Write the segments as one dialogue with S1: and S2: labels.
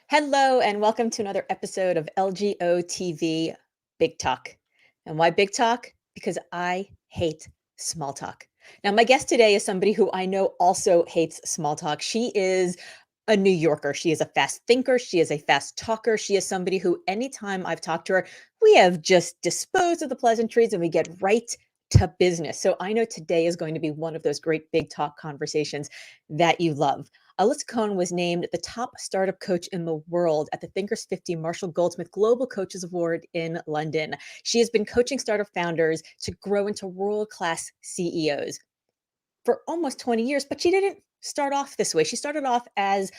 S1: Hello, and welcome to another episode of LGOtv Big Talk. And why Big Talk? Because I hate small talk. Now, my guest today is somebody who I know also hates small talk. She is a New Yorker. She is a fast thinker. She is a fast talker. She is somebody who, anytime I've talked to her, we have just disposed of the pleasantries and we get right to business. So I know today is going to be one of those great big talk conversations that you love. Alisa Cohn was named the top startup coach in the world at the Thinkers 50 Marshall Goldsmith Global Coaches Award in London. She has been coaching startup founders to grow into world-class CEOs for almost 20 years, but she didn't start off this way. She started off as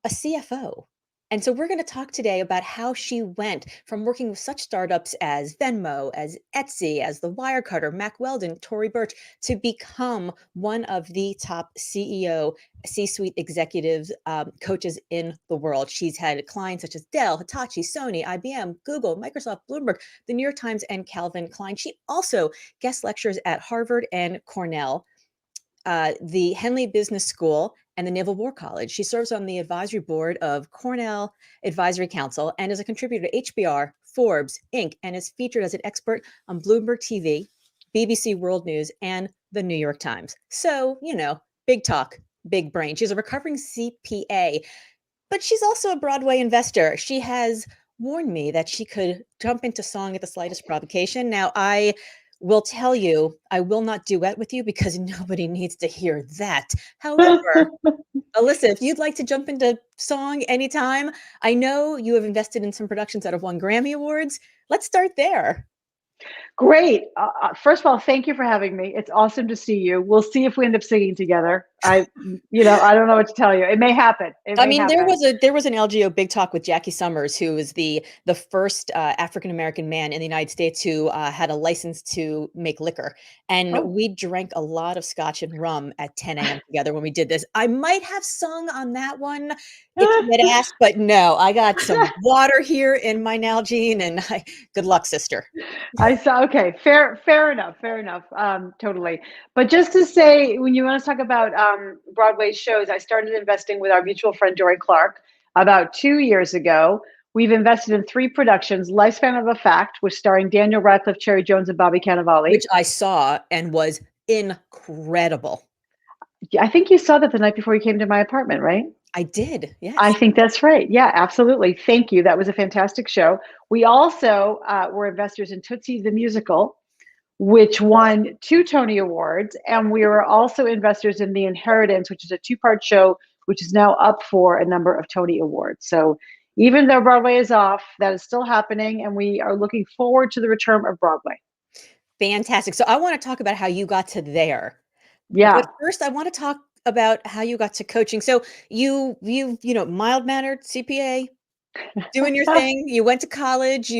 S1: a CFO. And so we're going to talk today about how she went from working with such startups as Venmo, as Etsy, as the Wirecutter, Mac Weldon, Tory Burch, to become one of the top CEO, C-suite executives, coaches in the world. She's had clients such as Dell, Hitachi, Sony, IBM, Google, Microsoft, Bloomberg, the New York Times, and Calvin Klein. She also guest lectures at Harvard and Cornell, the Henley Business School, and the Naval War College. She serves on the advisory board of Cornell Advisory Council and is a contributor to HBR, Forbes, Inc., and is featured as an expert on Bloomberg TV, BBC World News, and the New York Times. So, big talk, big brain. She's a recovering CPA, but she's also a Broadway investor. She has warned me that she could jump into song at the slightest provocation. Now, I will tell you, I will not duet with you because nobody needs to hear that. However, Alisa, if you'd like to jump into song anytime, I know you have invested in some productions that have won Grammy Awards. Let's start there.
S2: Great. First of all, thank you for having me. It's awesome to see you. We'll see if we end up singing together. I don't know what to tell you. It may happen.
S1: There was an LGO big talk with Jackie Summers, who was the first African-American man in the United States who had a license to make liquor. And we drank a lot of scotch and rum at 10 a.m. together when we did this. I might have sung on that one if you had asked, but no, I got some water here in my Nalgene, and good luck, sister.
S2: I saw. Okay, fair enough. Totally. But just to say, when you want to talk about Broadway shows, I started investing with our mutual friend Dory Clark about 2 years ago. We've invested in 3 productions: Lifespan of a Fact, which starring Daniel Radcliffe, Cherry Jones, and Bobby Cannavale,
S1: which I saw and was incredible.
S2: I think you saw that the night before you came to my apartment, right?
S1: I did, yes.
S2: I think that's right. Yeah, absolutely. Thank you. That was a fantastic show. We also were investors in Tootsie the Musical, which won 2 Tony Awards. And we were also investors in The Inheritance, which is a 2-part show, which is now up for a number of Tony Awards. So even though Broadway is off, that is still happening. And we are looking forward to the return of Broadway.
S1: Fantastic. So I want to talk about how you got to there.
S2: Yeah.
S1: But first, I want to talk about how you got to coaching. So you mild-mannered CPA, doing your thing. You went to college.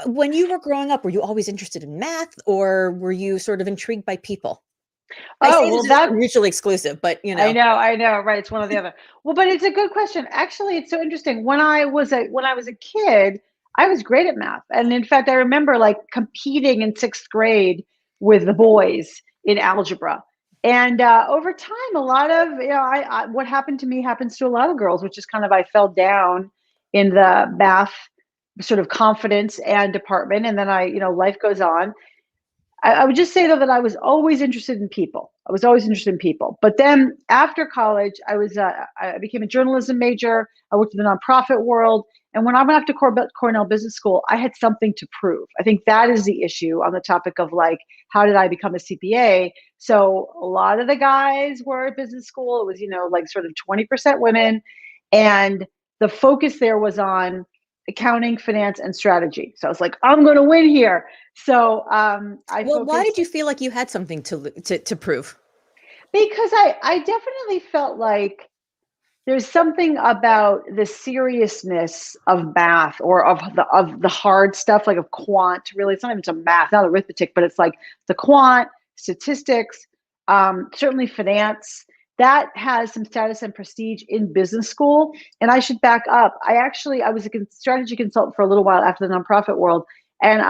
S1: When you were growing up, were you always interested in math, or were you sort of intrigued by people? That's mutually exclusive, but
S2: I know, right? It's one or the other. Well, but it's a good question. Actually, it's so interesting. When I was a kid, I was great at math, and in fact, I remember competing in 6th grade with the boys in algebra. And over time, a lot of what happened to me happens to a lot of girls, which is kind of I fell down in the math sort of confidence and department, and then life goes on. I would just say though that I was always interested in people. But then after college, I became a journalism major. I worked in the nonprofit world. And when I went off to Cornell Business School, I had something to prove. I think that is the issue on the topic of how did I become a CPA? So a lot of the guys were at business school. It was, sort of 20% women. And the focus there was on accounting, finance, and strategy. So I was like, I'm going to win here. So
S1: why did you feel like you had something to prove?
S2: Because I definitely felt like there's something about the seriousness of math, or of the hard stuff, of quant. Really, it's not even some math, not arithmetic, but it's like the quant, statistics, certainly finance. That has some status and prestige in business school. And I should back up. I was a strategy consultant for a little while after the nonprofit world. And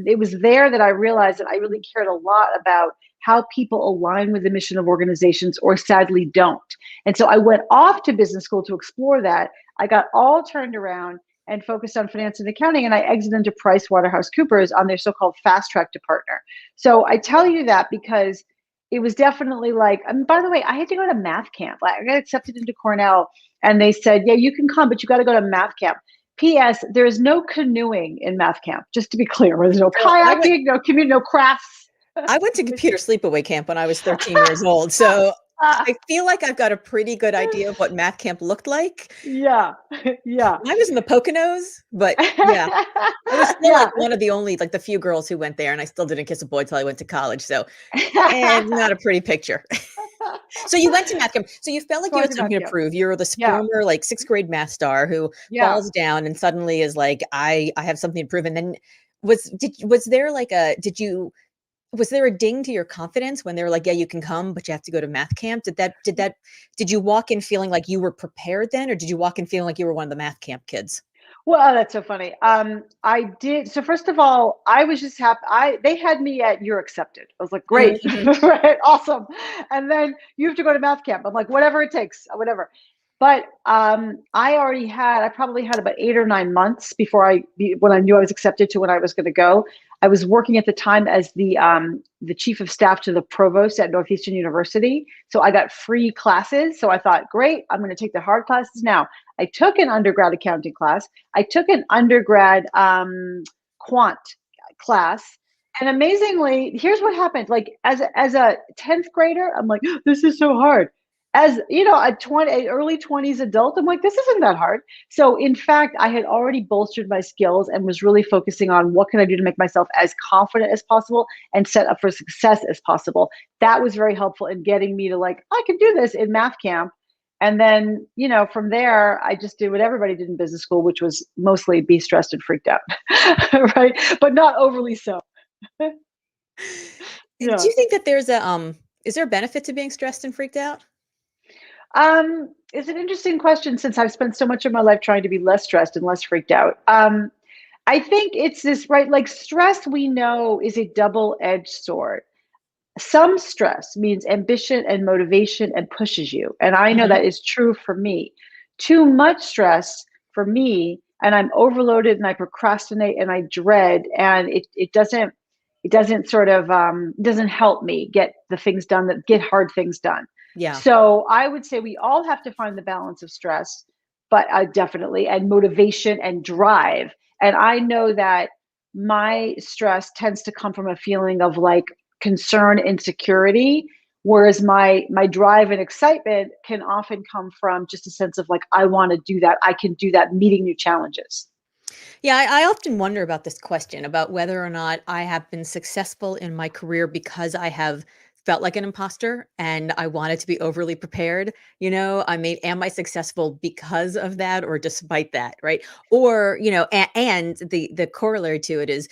S2: it was there that I realized that I really cared a lot about how people align with the mission of organizations or sadly don't. And so I went off to business school to explore that. I got all turned around and focused on finance and accounting, and I exited into PricewaterhouseCoopers on their so-called fast track to partner. So I tell you that because it was definitely like, and by the way, I had to go to math camp. Like, I got accepted into Cornell, and they said, yeah, you can come, but you got to go to math camp. P.S. There is no canoeing in math camp, just to be clear. There's no kayaking, no community, no crafts.
S1: I went to computer sleepaway camp when I was 13 years old. So I feel like I've got a pretty good idea of what math camp looked like.
S2: Yeah. Yeah.
S1: I was in the Poconos, but yeah, I was still like one of the only, like the few girls who went there, and I still didn't kiss a boy till I went to college. So it's not a pretty picture. So you went to math camp. So you felt like you had something to prove. You're the former like 6th grade math star who falls down and suddenly is like, I have something to prove. And then was there a ding to your confidence when they were like, yeah, you can come, but you have to go to math camp? Did you walk in feeling like you were prepared then, or did you walk in feeling like you were one of the math camp kids?
S2: Well, that's so funny. I did. So first of all, I was just happy. They had me at you're accepted. I was like, great, right, awesome. And then you have to go to math camp. I'm like, whatever it takes, whatever. But I probably had about 8 or 9 months when I knew I was accepted to when I was going to go. I was working at the time as the chief of staff to the provost at Northeastern University. So I got free classes. So I thought, great, I'm going to take the hard classes now. I took an undergrad accounting class. I took an undergrad quant class. And amazingly, here's what happened. Like as a 10th grader, I'm like, this is so hard. As you know, early 20s adult, I'm like, this isn't that hard. So in fact, I had already bolstered my skills and was really focusing on what can I do to make myself as confident as possible and set up for success as possible. That was very helpful in getting me to like, I can do this in math camp. And then, from there, I just did what everybody did in business school, which was mostly be stressed and freaked out, right? But not overly so.
S1: Yeah. Do you think that is there a benefit to being stressed and freaked out?
S2: It's an interesting question since I've spent so much of my life trying to be less stressed and less freaked out. I think it's this, right? Like stress, we know, is a double-edged sword. Some stress means ambition and motivation and pushes you. And I know that is true for me. Too much stress for me, and I'm overloaded and I procrastinate and I dread, and it doesn't help me get the things done get hard things done.
S1: Yeah.
S2: So I would say we all have to find the balance of stress, but definitely, and motivation and drive. And I know that my stress tends to come from a feeling of like concern, insecurity, whereas my drive and excitement can often come from just a sense of like, I want to do that. I can do that, meeting new challenges.
S1: Yeah, I often wonder about this question about whether or not I have been successful in my career because I have felt like an imposter and I wanted to be overly prepared. Am I successful because of that or despite that, right? Or, and the corollary to it is,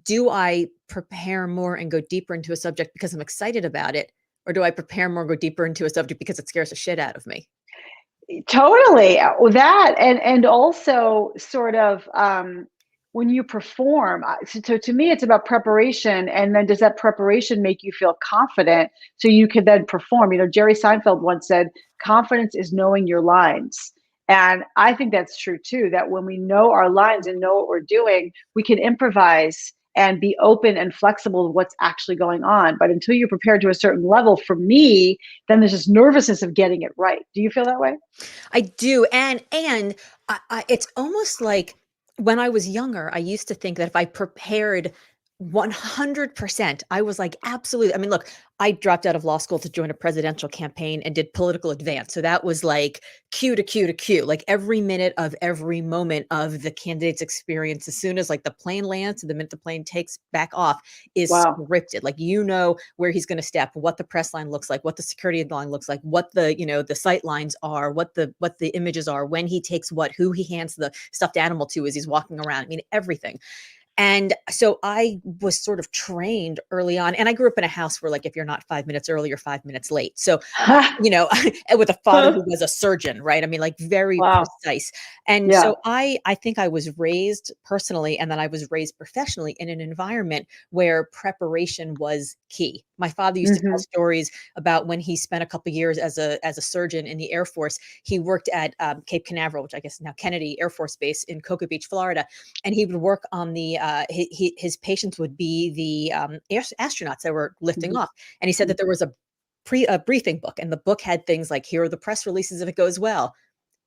S1: do I prepare more and go deeper into a subject because I'm excited about it? Or do I prepare more, go deeper into a subject because it scares the shit out of me?
S2: Totally. That and also sort of when you perform. So to me, it's about preparation, and then does that preparation make you feel confident so you can then perform? Jerry Seinfeld once said, "Confidence is knowing your lines." And I think that's true too. That when we know our lines and know what we're doing, we can improvise and be open and flexible to what's actually going on. But until you're prepared to a certain level, for me, then there's this nervousness of getting it right. Do you feel that way?
S1: I do. And it's almost like when I was younger, I used to think that if I prepared 100%, I was like, absolutely. I mean, look, I dropped out of law school to join a presidential campaign and did political advance. So that was like cue to cue to cue, like every minute of every moment of the candidate's experience. As soon as like the plane lands, the minute the plane takes back off is scripted. Like, where he's going to step, what the press line looks like, what the security line looks like, what the sight lines are, what the images are, when he takes what, who he hands the stuffed animal to as he's walking around. I mean, everything. And so I was sort of trained early on, and I grew up in a house where, like, if you're not 5 minutes early, you're 5 minutes late. So, you know, and with a father who was a surgeon, right? I mean, like, very
S2: Wow.
S1: precise. And
S2: Yeah.
S1: so I think I was raised personally, and then I was raised professionally in an environment where preparation was key. My father used to tell
S2: Hmm.
S1: stories about when he spent a couple years as a surgeon in the Air Force. He worked at Cape Canaveral, which I guess is now Kennedy Air Force Base in Cocoa Beach, Florida, and he would work on the his patients would be the astronauts that were lifting
S2: Hmm.
S1: off. And he said that there was a briefing book, and the book had things like, here are the press releases if it goes well,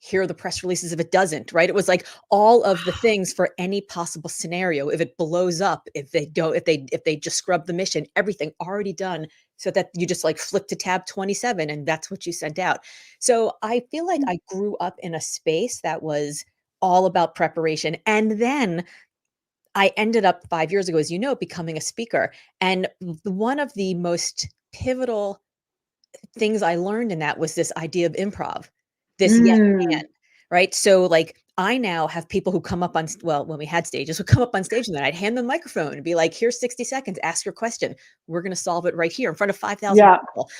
S1: here are the press releases if it doesn't, right? It was like all of the things for any possible scenario. If it blows up, if they don't, if they just scrub the mission, everything already done, so that you just like flick to tab 27 and that's what you sent out. So I feel like I grew up in a space that was all about preparation. And then I ended up 5 years ago, as you know, becoming a speaker. And one of the most pivotal things I learned in that was this idea of improv, this yes
S2: Mm.
S1: and, right? So, like, I now have people who come up on well, when we had stages, who come up on stage, and then I'd hand them the microphone and be like, "Here's 60 seconds, ask your question. We're gonna solve it right here in front of 5,000
S2: Yeah.
S1: people."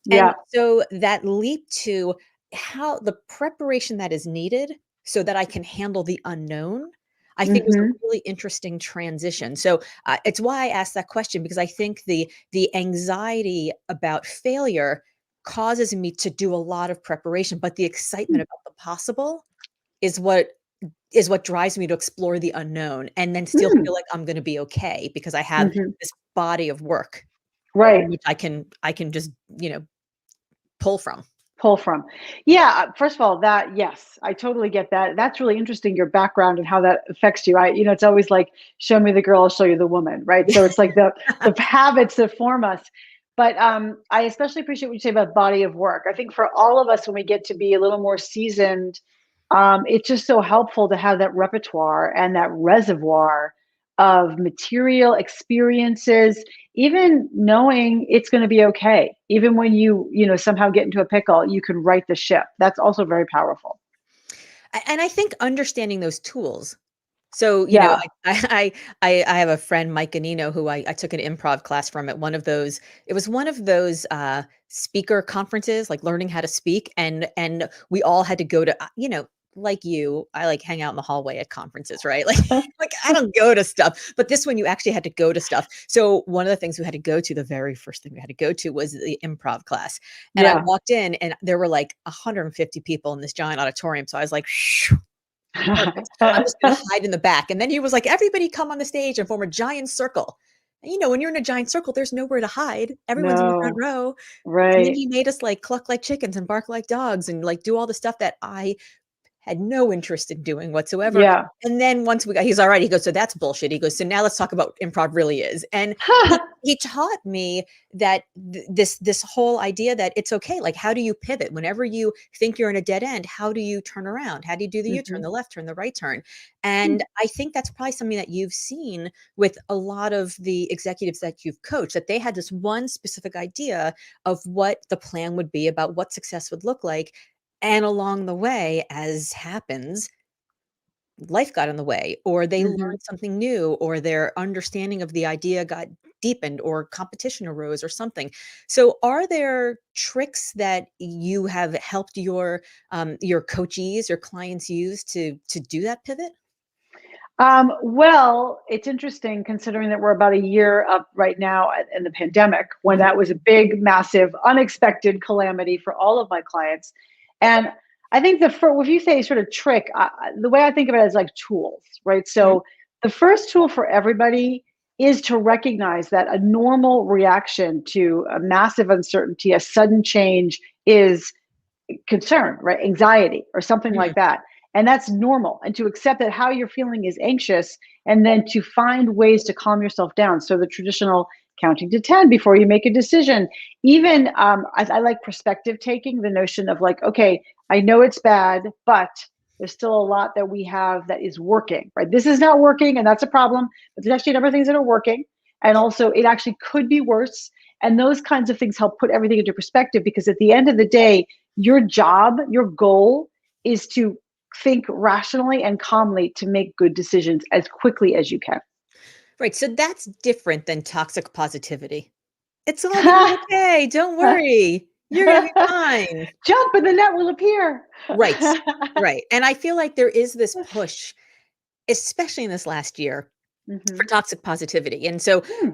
S1: And
S2: Yeah.
S1: so that leap to how the preparation that is needed so that I can handle the unknown, I think was a
S2: Hmm.
S1: really interesting transition. So, it's why I asked that question, because I think the anxiety about failure causes me to do a lot of preparation, but the excitement about the possible is what drives me to explore the unknown and then still
S2: Mm.
S1: feel like I'm gonna be okay because I have
S2: Hmm.
S1: this body of work
S2: Right.
S1: from which I can just, pull from.
S2: Pull from. Yeah, first of all, that yes, I totally get that. That's really interesting, your background and how that affects you. It's always like, show me the girl, I'll show you the woman, right? So it's like the habits that form us. But I especially appreciate what you say about body of work. I think for all of us, when we get to be a little more seasoned, it's just so helpful to have that repertoire and that reservoir of material experiences, even knowing it's going to be okay. Even when you somehow get into a pickle, you can right the ship. That's also very powerful.
S1: And I think understanding those tools. So,
S2: Yeah.
S1: I have a friend, Mike Ganino, who I took an improv class from at one of those. It was one of those speaker conferences, like learning how to speak, and we all had to go to, like you, I like hang out in the hallway at conferences, right? Like I don't go to stuff, but this one you actually had to go to stuff. So one of the things we had to go to, the very first thing we had to go to was the improv class, and I
S2: Yeah.
S1: walked in, and there were like 150 people in this giant auditorium. So I was like, perfect. I'm just gonna hide in the back. And then he was like, "Everybody come on the stage and form a giant circle." And, when you're in a giant circle, there's nowhere to hide. Everyone's in the front
S2: No.
S1: row. And then
S2: Right.
S1: he made us, like, cluck like chickens and bark like dogs and, like, do all the stuff that I had no interest in doing whatsoever.
S2: Yeah.
S1: And then once he's all right. He goes, "So that's bullshit." He goes, "So now let's talk about what improv really is." And he taught me that this whole idea that it's okay. Like, how do you pivot whenever you think you're in a dead end? How do you turn around? How do you do the U-turn,
S2: Hmm.
S1: the left turn, the right turn? And I think that's probably something that you've seen with a lot of the executives that you've coached, that they had this one specific idea of what the plan would be, about what success would look like. And along the way, as happens, life got in the way, or they
S2: Hmm.
S1: learned something new, or their understanding of the idea got deepened, or competition arose, or something. So, are there tricks that you have helped your coachees, your clients use to do that pivot?
S2: Well, it's interesting considering that we're about a year up right now in the pandemic, when
S1: Mhm.
S2: that was a big, massive, unexpected calamity for all of my clients. And I think if you say sort of trick, the way I think of it is like tools, right?
S1: Mhm.
S2: So the first tool for everybody is to recognize that a normal reaction to a massive uncertainty, a sudden change, is concern, right? Anxiety or something
S1: Mhm.
S2: like that. And that's normal. And to accept that how you're feeling is anxious, and then to find ways to calm yourself down. So the traditional counting to 10 before you make a decision. Even I like perspective taking, the notion of like, okay, I know it's bad, but there's still a lot that we have that is working, right? This is not working, and that's a problem, but there's actually a number of things that are working. And also, it actually could be worse. And those kinds of things help put everything into perspective, because at the end of the day, your job, your goal is to think rationally and calmly to make good decisions as quickly as you can.
S1: Right. So that's different than toxic positivity. It's all gonna be okay. Don't worry. You're gonna be fine.
S2: Jump and the net will appear.
S1: Right. Right. And I feel like there is this push, especially in this last year, for
S2: Hmm.
S1: toxic positivity. And so,
S2: Hmm.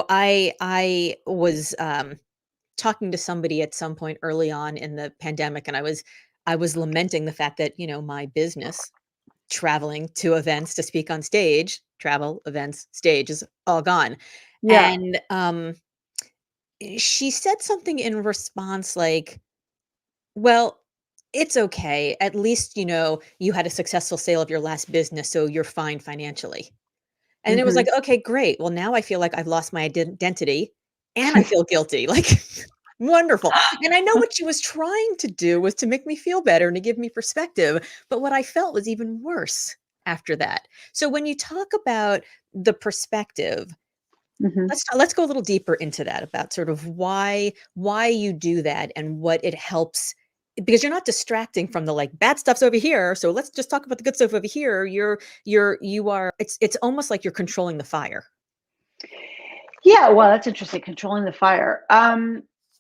S1: I was talking to somebody at some point early on in the pandemic, and I was lamenting the fact that, my business, traveling to events to speak on stage, travel, events, stage, is all gone.
S2: Yeah.
S1: And she said something in response like, well, it's okay. At least, you had a successful sale of your last business, so you're fine financially. And it was like,
S2: Hmm.
S1: okay, great. Well, now I feel like I've lost my identity and I feel guilty. Like, wonderful. And I know what she was trying to do was to make me feel better and to give me perspective. But what I felt was even worse after that. So when you talk about the perspective,
S2: Hmm.
S1: let's go a little deeper into that, about sort of why you do that and what it helps, because you're not distracting from the, like, bad stuff's over here, so let's just talk about the good stuff over here. You are it's almost like you're controlling the fire.
S2: Yeah, well, that's interesting. Controlling the fire.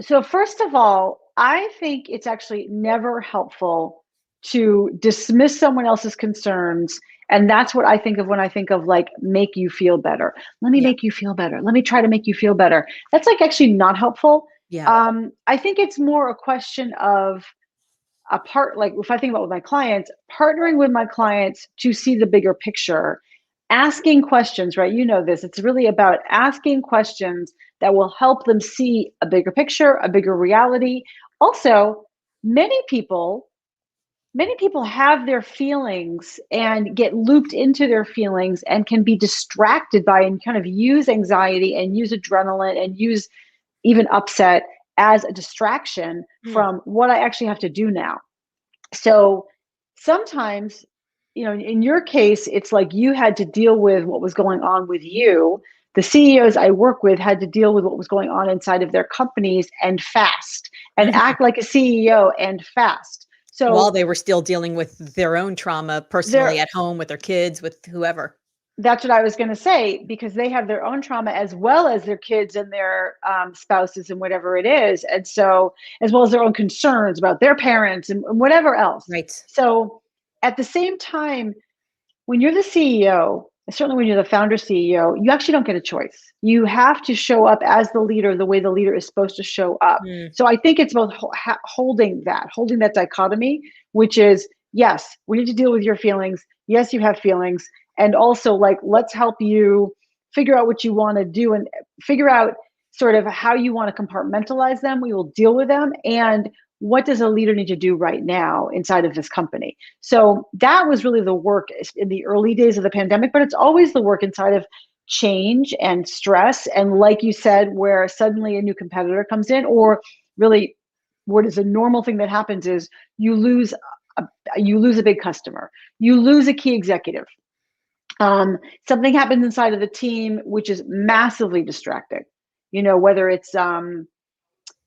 S2: So first of all, I think it's actually never helpful to dismiss someone else's concerns. And that's what I think of when I think of like make you feel better. Let me
S1: Yeah.
S2: make you feel better. Let me try to make you feel better. That's like actually not helpful.
S1: Yeah.
S2: I think it's more a question of like if I think about with my clients, partnering with my clients to see the bigger picture, asking questions, right? You know this. It's really about asking questions that will help them see a bigger picture, a bigger reality. Also, many people many people have their feelings and get looped into their feelings and can be distracted by and kind of use anxiety and use adrenaline and use even upset as a distraction
S1: Mm.
S2: from what I actually have to do now. So sometimes, in your case, it's like you had to deal with what was going on with you. The CEOs I work with had to deal with what was going on inside of their companies and fast and act like a CEO and fast.
S1: While
S2: So
S1: they were still dealing with their own trauma personally
S2: there
S1: at home with their kids, with whoever.
S2: that's what I was going to say, because they have their own trauma as well as their kids and their spouses and whatever it is. And so, as well as their own concerns about their parents and whatever else.
S1: Right.
S2: So, at the same time, when you're the CEO, certainly when you're the founder CEO, you actually don't get a choice. You have to show up as the leader the way the leader is supposed to show up.
S1: Mm.
S2: So I think it's both holding that dichotomy, which is yes, we need to deal with your feelings. Yes, you have feelings. And also, like, let's help you figure out what you want to do and figure out sort of how you want to compartmentalize them. We will deal with them. And what does a leader need to do right now inside of this company? So that was really the work in the early days of the pandemic, but it's always the work inside of change and stress. And like you said, where suddenly a new competitor comes in, or really what is a normal thing that happens is you lose a, you lose a big customer, you lose a key executive. Something happens inside of the team which is massively distracting. Whether it's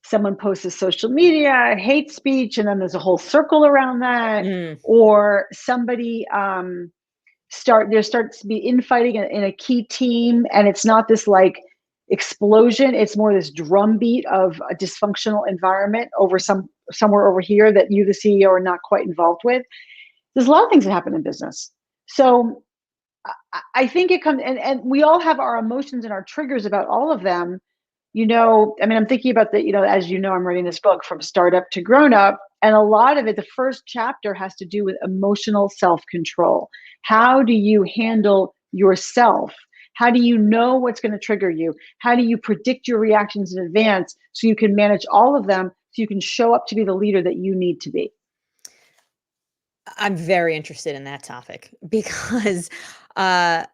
S2: someone posts to social media, hate speech, and then there's a whole circle around that,
S1: Mm.
S2: or somebody there starts to be infighting in a key team, and it's not this like explosion, it's more this drumbeat of a dysfunctional environment over somewhere over here that you, the CEO, are not quite involved with. There's a lot of things that happen in business. So I think it comes, and we all have our emotions and our triggers about all of them. I mean, I'm thinking about as I'm writing this book from startup to grown up. And a lot of it, the first chapter has to do with emotional self control. How do you handle yourself? How do you know what's going to trigger you? How do you predict your reactions in advance so you can manage all of them so you can show up to be the leader that you need to be?
S1: I'm very interested in that topic because uh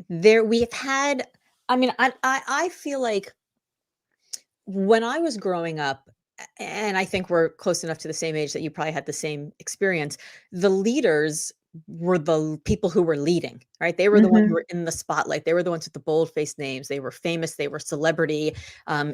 S1: there we have had, I mean, I feel like when I was growing up, and I think we're close enough to the same age that you probably had the same experience, the leaders were the people who were leading, right? They were the ones who
S2: Hmm.
S1: were in the spotlight. They were the ones with the bold faced names. They were famous. They were celebrity.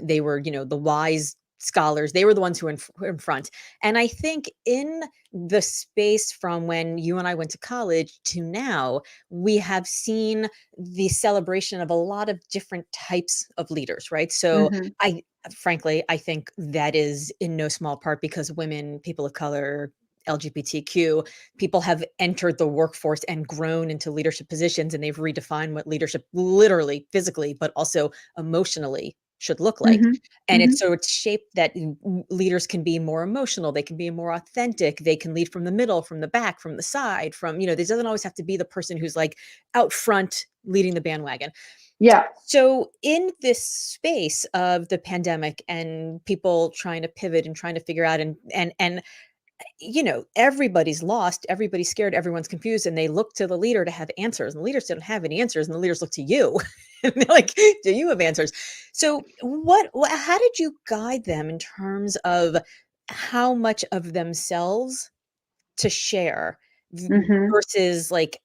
S1: They were, the wise scholars. They were the ones who were in front. And I think in the space from when you and I went to college to now, we have seen the celebration of a lot of different types of leaders, right? So
S2: Hmm.
S1: frankly, I think that is in no small part because women, people of color, LGBTQ people have entered the workforce and grown into leadership positions, and they've redefined what leadership literally, physically, but also emotionally should look like.
S2: Hmm.
S1: And
S2: Hmm.
S1: it's shaped that leaders can be more emotional, they can be more authentic, they can lead from the middle, from the back, from the side, from, this doesn't always have to be the person who's like out front leading the bandwagon.
S2: Yeah.
S1: So in this space of the pandemic and people trying to pivot and trying to figure out and everybody's lost, everybody's scared, everyone's confused, and they look to the leader to have answers. And the leaders don't have any answers, and the leaders look to you. And they're like, do you have answers? So how did you guide them in terms of how much of themselves to share
S2: Hmm.
S1: versus like,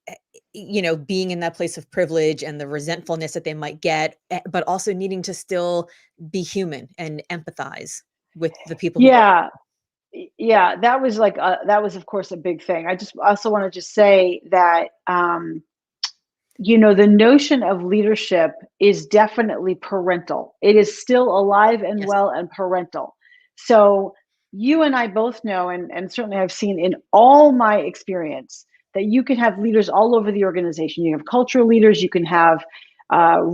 S1: being in that place of privilege and the resentfulness that they might get, but also needing to still be human and empathize with the people who work.
S2: Yeah. Yeah, that was like that was of course a big thing. I just also want to just say that the notion of leadership is definitely parental. It is still alive and
S1: Yes,
S2: well and parental. So you and I both know, and certainly I've seen in all my experience, that you can have leaders all over the organization. You have cultural leaders, you can have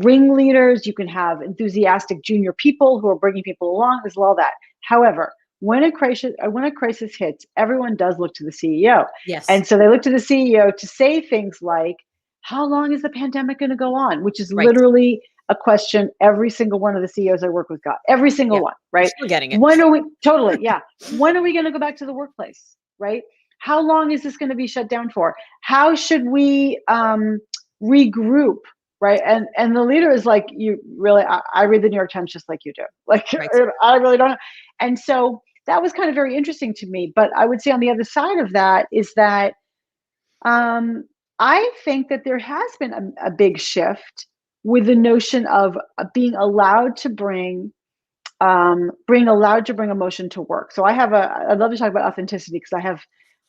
S2: ring leaders, you can have enthusiastic junior people who are bringing people along. There's all that. However, when a crisis hits, everyone does look to the CEO,
S1: yes,
S2: and so they look to the CEO to say things like, how long is the pandemic going to go on? Which is
S1: right.
S2: literally a question every single one of the CEOs I work with got. Every single
S1: Yeah,
S2: one,
S1: we're
S2: right?
S1: still getting it.
S2: When are we totally, yeah. When are we going to go back to the workplace? Right? How long is this going to be shut down for? How should we regroup? Right. And the leader is like, you really, I read the New York Times just like you do. Like
S1: Right.
S2: I really don't know. And so that was kind of very interesting to me. But I would say on the other side of that is that um, I think that there has been a big shift with the notion of being allowed to bring emotion to work. So I'd love to talk about authenticity because I have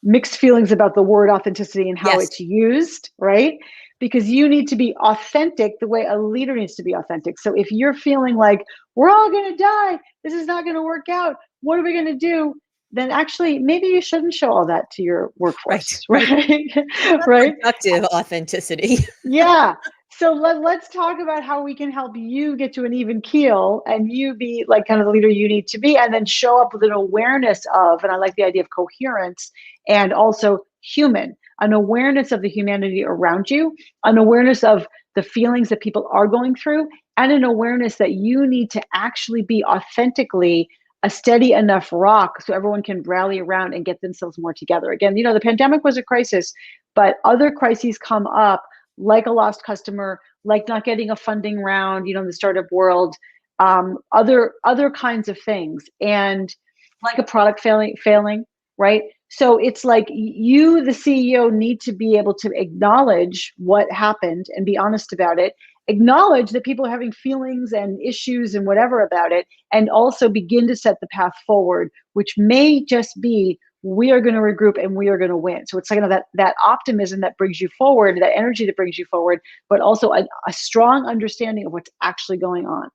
S2: mixed feelings about the word authenticity and how
S1: Yes,
S2: it's used, right? Because you need to be authentic the way a leader needs to be authentic. So if you're feeling like we're all going to die, this is not going to work out, what are we going to do? Then actually, maybe you shouldn't show all that to your
S1: right,
S2: workforce,
S1: right.
S2: right?
S1: Not
S2: Right?
S1: productive authenticity.
S2: Yeah. So let's talk about how we can help you get to an even keel and you be like kind of the leader you need to be, and then show up with an awareness of, and I like the idea of coherence and also human, an awareness of the humanity around you, an awareness of the feelings that people are going through, and an awareness that you need to actually be authentically a steady enough rock so everyone can rally around and get themselves more together. Again, the pandemic was a crisis, but other crises come up like a lost customer, like not getting a funding round, in the startup world, other kinds of things, and like a product failing, right? So it's like you, the CEO, need to be able to acknowledge what happened and be honest about it. Acknowledge that people are having feelings and issues and whatever about it, and also begin to set the path forward, which may just be we are going to regroup and we are going to win. So it's like that optimism that brings you forward, that energy that brings you forward, but also a strong understanding of what's actually going on.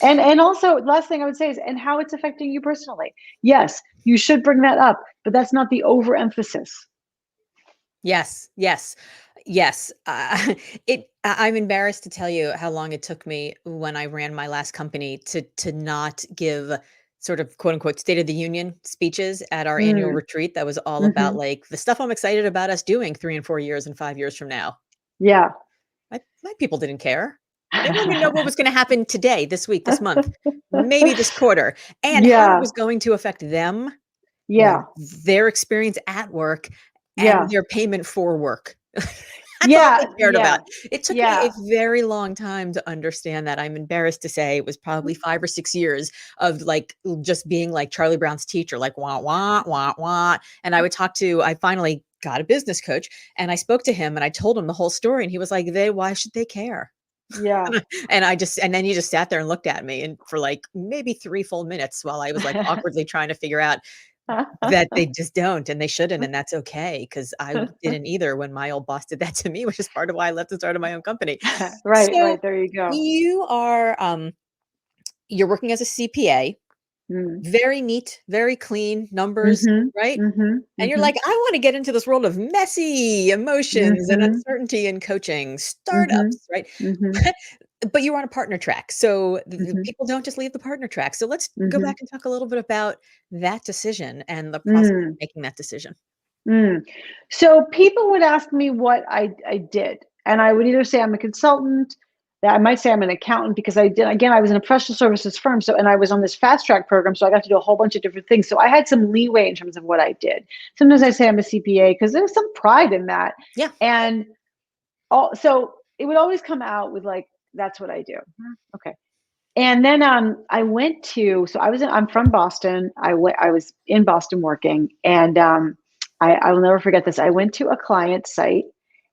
S2: And also, last thing I would say is, and how it's affecting you personally. Yes, you should bring that up, but that's not the overemphasis.
S1: Yes, yes, yes. I'm embarrassed to tell you how long it took me when I ran my last company to not give sort of quote unquote State of the Union speeches at our annual
S2: Mm,
S1: retreat. That was all about
S2: hmm.
S1: like the stuff I'm excited about us doing 3 and 4 years and 5 years from now.
S2: Yeah.
S1: My people didn't care. They wanted to know what was going to happen today, this week, this month, maybe this quarter, and how it
S2: Yeah.
S1: was going to affect them,
S2: Yeah.
S1: their experience at work, and
S2: Yeah.
S1: their payment for work. That's all
S2: Yeah.
S1: they cared about.
S2: Yeah.
S1: It took me a
S2: Yeah.
S1: very long time to understand that. I'm embarrassed to say it was probably 5 or 6 years of, like, just being like Charlie Brown's teacher, like, "Wah, wah, wah, wah," and I finally got a business coach, and I spoke to him, and I told him the whole story, and he was like, why should they care?"
S2: Yeah.
S1: And then you just sat there and looked at me and for like maybe 3 full minutes while I was like awkwardly trying to figure out that they just don't and they shouldn't, and that's okay because I didn't either when my old boss did that to me, which is part of why I left and started my own company.
S2: Right,
S1: So
S2: right. There you go.
S1: you are you're working as a CPA,
S2: Mm.
S1: very neat, very clean numbers,
S2: Mhm.
S1: right?
S2: Mhm.
S1: And you're
S2: Mhm.
S1: like, I want to get into this world of messy emotions and
S2: Mhm.
S1: uncertainty in coaching,
S2: Mhm.
S1: startups, right?
S2: Mhm.
S1: But you were on a partner track. So the
S2: Mhm.
S1: people don't just leave the partner track. So let's go
S2: Mhm.
S1: back and talk a little bit about that decision and the process of
S2: Mm.
S1: making that decision.
S2: Mm. So people would ask me what I did, and I would either say I'm a consultant, that I might say I'm an accountant because I did again, I was in a professional services firm, so and I was on this fast track program, so I got to do a whole bunch of different things. So I had some leeway in terms of what I did. Sometimes I say I'm a CPA because there's some pride in that.
S1: Yeah.
S2: And so it would always come out with like, that's what I do. Okay. And then I went to so I'm from Boston. I was in Boston working, and I will never forget this. I went to a client site,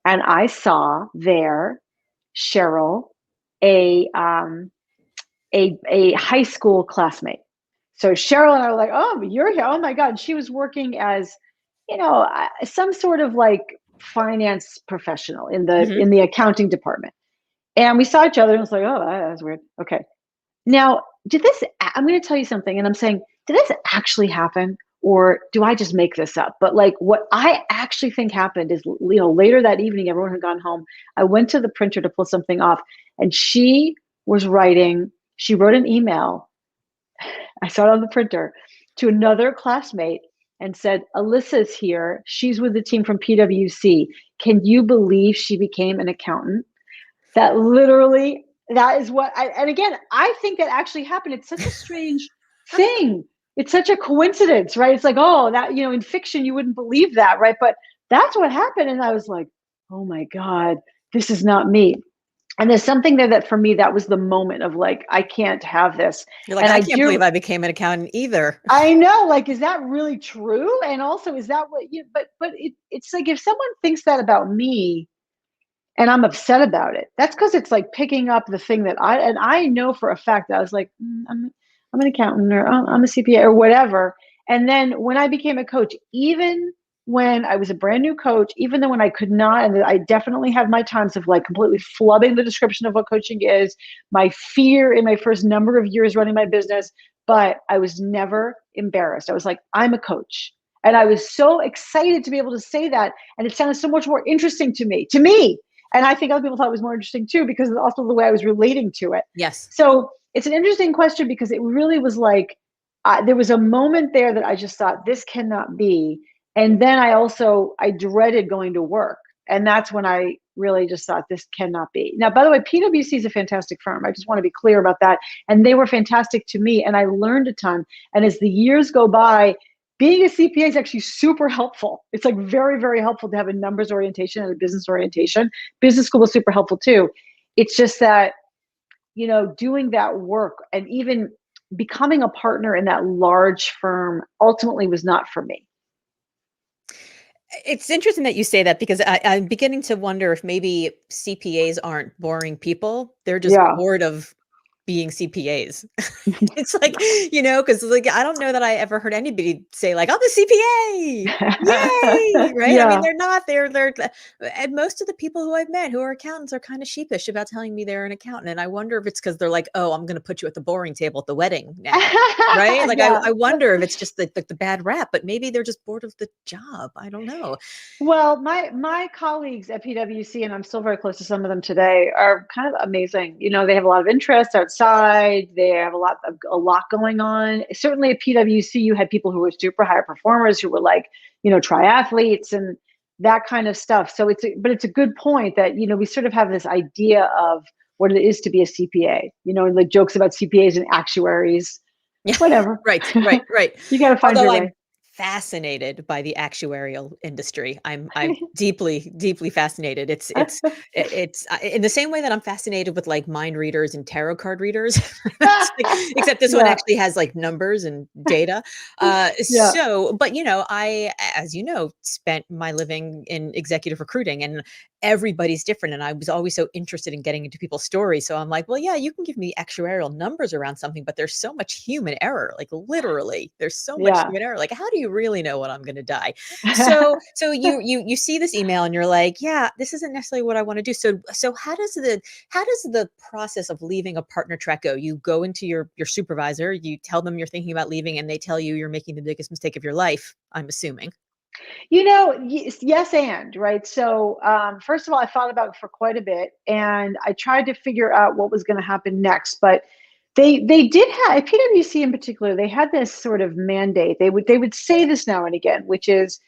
S2: and I saw there Cheryl, a a high school classmate. So Cheryl and I were like, "Oh, you're here! Oh my God!" And she was working as, some sort of like finance professional in the
S1: Hmm.
S2: in the accounting department. And we saw each other, and it was like, "Oh, that's weird." Okay. Now, I'm going to tell you something, and I'm saying, did this actually happen? Or do I just make this up? But like what I actually think happened is, later that evening, everyone had gone home. I went to the printer to pull something off, and she wrote an email. I saw it on the printer to another classmate and said, Alyssa's here. She's with the team from PwC. Can you believe she became an accountant? That literally, that is what and again, I think that actually happened. It's such a strange thing. It's such a coincidence, right? It's like, oh, that, in fiction, you wouldn't believe that, right? But that's what happened. And I was like, oh my God, this is not me. And there's something there that for me, that was the moment of like, I can't have this.
S1: You're like,
S2: And
S1: I
S2: I
S1: can't believe
S2: do,
S1: I became an accountant either.
S2: I know, like, is that really true? And also, is that what you, but it's like, if someone thinks that about me, and I'm upset about it. That's because it's like picking up the thing that I know for a fact that I was like, I'm an accountant, or I'm a CPA or whatever. And then when I became a coach, even when I was a brand new coach, even though when I could not, and I definitely had my times of like completely flubbing the description of what coaching is, my fear in my first number of years running my business, but I was never embarrassed. I was like, I'm a coach. And I was so excited to be able to say that. And it sounded so much more interesting to me. And I think other people thought it was more interesting too, because of also the way I was relating to it.
S1: Yes.
S2: So it's an interesting question because it really was like, there was a moment there that I just thought, this cannot be. And then I dreaded going to work. And that's when I really just thought, this cannot be. Now, by the way, PwC is a fantastic firm. I just want to be clear about that. And they were fantastic to me. And I learned a ton. And as the years go by, being a CPA is actually super helpful. It's like very, very helpful to have a numbers orientation and a business orientation. Business school was super helpful too. It's just that, doing that work and even becoming a partner in that large firm ultimately was not for me.
S1: It's interesting that you say that because I'm beginning to wonder if maybe CPAs aren't boring people. They're just
S2: Yeah.
S1: bored of being CPAs. It's like, because like I don't know that I ever heard anybody say like, "I'm a CPA, yay!" Right? I mean,
S2: Yeah.
S1: they're not. They're and most of the people who I've met who are accountants are kind of sheepish about telling me they're an accountant, and I wonder if it's because they're like, "Oh, I'm going to put you at the boring table at the wedding now." Right? Like
S2: Yeah.
S1: I wonder if it's just the bad rap, but maybe they're just bored of the job. I don't know.
S2: Well, my colleagues at PwC, and I'm still very close to some of them today, are kind of amazing. They have a lot of interests outside. They have a lot going on. Certainly at PwC, you had people who were super high performers, who were like, triathletes and that kind of stuff. So but it's a good point that, we sort of have this idea of what it is to be a CPA, and the jokes about CPAs and actuaries,
S1: Yeah.
S2: whatever.
S1: Right, right, right.
S2: You got to find
S1: Although
S2: your
S1: I'm
S2: way.
S1: fascinated by the actuarial industry. I'm deeply, deeply fascinated. It's in the same way that I'm fascinated with like mind readers and tarot card readers. It's like, except this one
S2: Yeah.
S1: actually has like numbers and data.
S2: Yeah.
S1: But I, as you know, spent my living in executive recruiting, and everybody's different. And I was always so interested in getting into people's stories. So I'm like, well, yeah, you can give me actuarial numbers around something, but there's so much human error. Like literally, there's so much
S2: Yeah.
S1: human error. Like, how do you really know when I'm going to die? So you see this email and you're like, yeah, this isn't necessarily what I want to do. So how does the process of leaving a partner track go? You go into your supervisor, you tell them you're thinking about leaving, and they tell you you're making the biggest mistake of your life, I'm assuming.
S2: Yes, and right. So, first of all, I thought about it for quite a bit, and I tried to figure out what was going to happen next. But they did have, at PwC in particular, they had this sort of mandate. They would say this now and again, which is,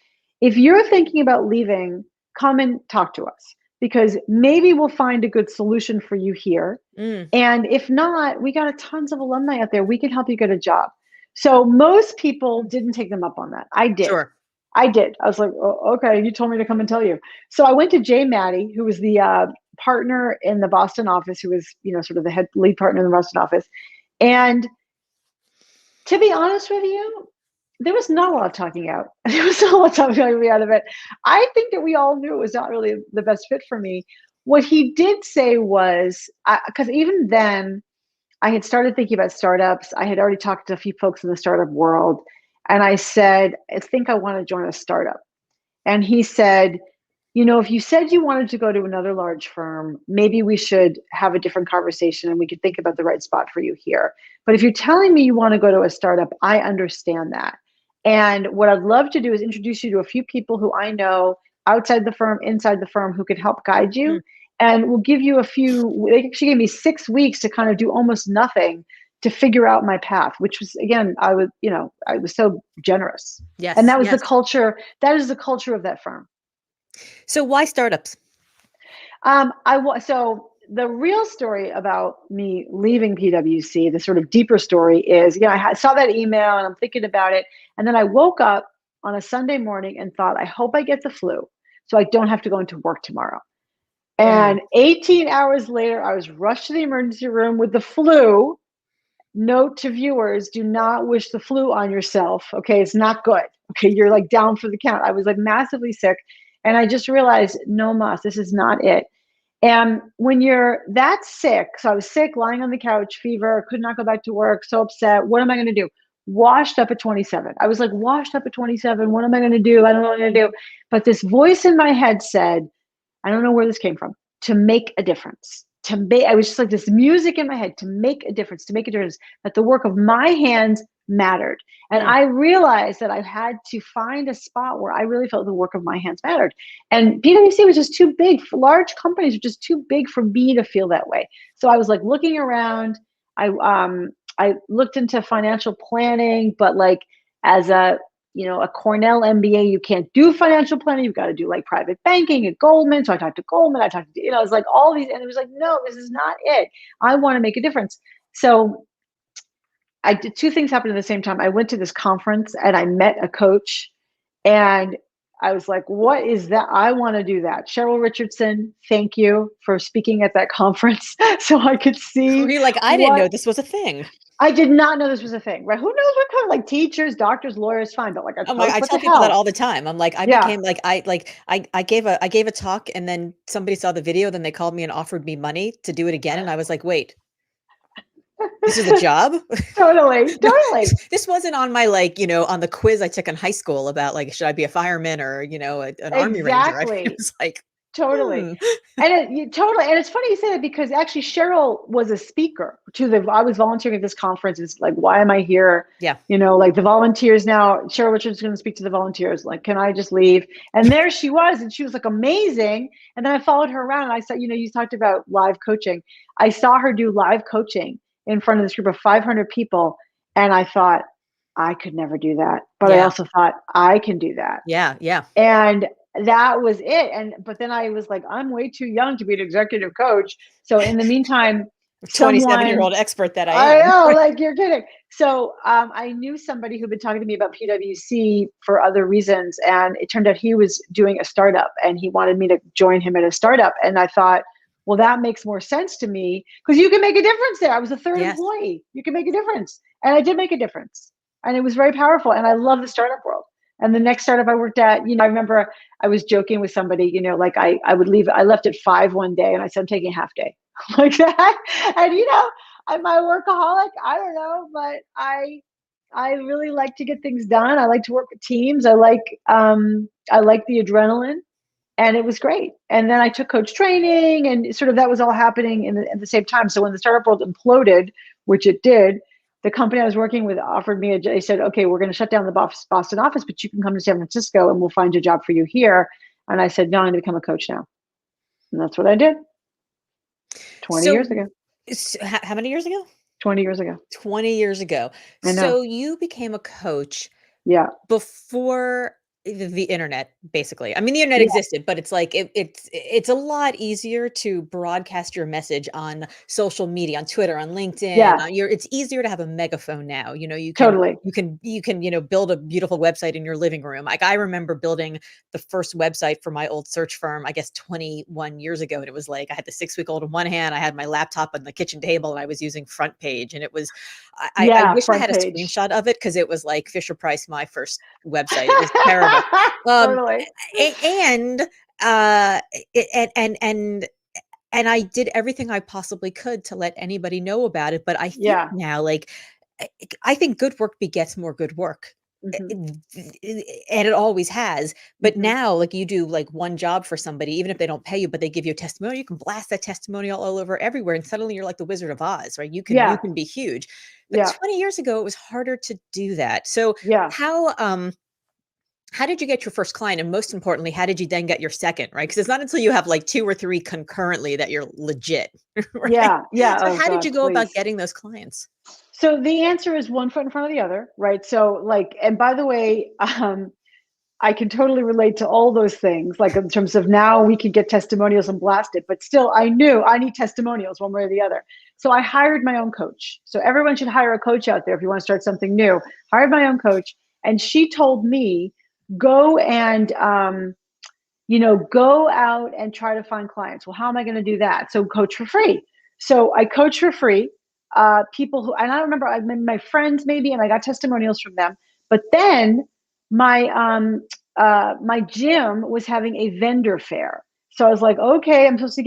S2: if you're thinking about leaving, come and talk to us, because maybe we'll find a good solution for you here.
S1: Mm,
S2: And if not, we got tons of alumni out there. We can help you get a job. So most people didn't take them up on that. I did.
S1: sure.
S2: I did. I was like, oh, okay, you told me to come and tell you. So I went to Jay Maddie, who was the partner in the Boston office, who was, sort of the head lead partner in the Boston office. And to be honest with you, there was not a lot of talking out. There was not a lot of talking me out of it. I think that we all knew it was not really the best fit for me. What he did say was, because even then, I had started thinking about startups. I had already talked to a few folks in the startup world. And I said, I think I want to join a startup. And he said, if you said you wanted to go to another large firm, maybe we should have a different conversation and we could think about the right spot for you here. But if you're telling me you want to go to a startup, I understand that. And what I'd love to do is introduce you to a few people who I know outside the firm, inside the firm, who could help guide you. And we'll give you they actually gave me 6 weeks to kind of do almost nothing to figure out my path, which was, again, I was so generous. And
S1: Yes,
S2: that was the
S1: yes.
S2: culture. That is the culture of that firm.
S1: So why startups?
S2: So the real story about me leaving PwC, the sort of deeper story is, I saw that email and I'm thinking about it. And then I woke up on a Sunday morning and thought, I hope I get the flu so I don't have to go into work tomorrow. And 18 hours later, I was rushed to the emergency room with the flu. Note to viewers, do not wish the flu on yourself. Okay, it's not good. Okay, you're like down for the count. I was like massively sick. And I just realized, no mas, this is not it. And when you're that sick, so I was sick, lying on the couch, fever, could not go back to work, so upset. What am I going to do? Washed up at 27. I was like, washed up at 27. What am I going to do? I don't know what I'm going to do. But this voice in my head said, I don't know where this came from, to make a difference. I was just like this music in my head, to make a difference, that the work of my hands mattered. And I realized that I had to find a spot where I really felt the work of my hands mattered. And PwC was just too big. Large companies are just too big for me to feel that way. So I was like looking around. I looked into financial planning, but like as a Cornell MBA, you can't do financial planning. You've got to do like private banking at Goldman. So I talked to Goldman. I talked to, it was like all these, and it was like, no, this is not it. I want to make a difference. So I did two things happen at the same time. I went to this conference and I met a coach, and I was like, what is that? I want to do that. Cheryl Richardson, thank you for speaking at that conference so I could see.
S1: You're like, I didn't know this was a thing.
S2: I did not know this was a thing, right? Who knows what kind of, like, teachers, doctors, lawyers, fine, but like a coach,
S1: I
S2: what
S1: tell
S2: the
S1: people that
S2: hell?
S1: all the time. I'm like, I became like, I gave a talk, and then somebody saw the video, then they called me and offered me money to do it again. And I was like, wait, this is a job?
S2: Totally.
S1: No, this wasn't on my, on the quiz I took in high school about like, should I be a fireman or, an army ranger? It was like,
S2: Totally. Totally. And it's funny you say that, because actually Cheryl was a speaker I was volunteering at this conference. It's like, why am I here?
S1: Yeah.
S2: Like the volunteers now, Cheryl Richards is going to speak to the volunteers. Like, can I just leave? And there she was, and she was like amazing. And then I followed her around and I saw, you talked about live coaching. I saw her do live coaching in front of this group of 500 people. And I thought, I could never do that. But I also thought, I can do that.
S1: Yeah. Yeah.
S2: And that was it. But then I was like, I'm way too young to be an executive coach. So in the meantime,
S1: 27-year-old expert that I am.
S2: I know, like, you're kidding. So I knew somebody who'd been talking to me about PwC for other reasons. And it turned out he was doing a startup and he wanted me to join him at a startup. And I thought, well, that makes more sense to me, because you can make a difference there. I was a third employee. You can make a difference. And I did make a difference. And it was very powerful. And I love the startup world. And the next startup I worked at, I remember I was joking with somebody, like I left at 5 one day and I said, I'm taking a half day like that. And, I'm a workaholic. I don't know, but I really like to get things done. I like to work with teams. I like the adrenaline. And it was great. And then I took coach training, and sort of that was all happening at the same time. So when the startup world imploded, which it did, the company I was working with offered me they said, okay, we're going to shut down the Boston office, but you can come to San Francisco and we'll find a job for you here. And I said, no, I'm going to become a coach now. And that's what I did 20 years ago.
S1: How many years ago?
S2: 20 years ago.
S1: 20 years ago.
S2: I know.
S1: So you became a coach before the internet, basically. I mean, the internet existed, but it's like it's a lot easier to broadcast your message on social media, on Twitter, on LinkedIn. It's easier to have a megaphone now. You can build a beautiful website in your living room. Like I remember building the first website for my old search firm, I guess 21 years ago, and it was like I had the 6-week-old in one hand, I had my laptop on the kitchen table, and I was using Front Page, and it was I wish I had a screenshot of it because it was like Fisher Price, my first website. It was terrible.
S2: Totally.
S1: And I did everything I possibly could to let anybody know about it. But I think now, like, I think good work begets more good work. And it always has. But now, like, you do like one job for somebody, even if they don't pay you, but they give you a testimonial, you can blast that testimonial all over everywhere. And suddenly you're like the Wizard of Oz, right? You can be huge. But 20 years ago, it was harder to do that. So how did you get your first client? And most importantly, how did you then get your second, right? Because it's not until you have like 2 or 3 concurrently that you're legit, right? So how did you go about getting those clients?
S2: So the answer is one foot in front of the other, right? So like, and by the way, I can totally relate to all those things, like in terms of now we can get testimonials and blast it, but still I knew I need testimonials one way or the other. So I hired my own coach. So everyone should hire a coach out there if you want to start something new. Hired my own coach, and she told me, go and go out and try to find clients. Well, how am I going to do that? So coach for free. So I coach for free. People who, and I remember my friends maybe, and I got testimonials from them. But then my gym was having a vendor fair. So I was like, okay, I'm supposed to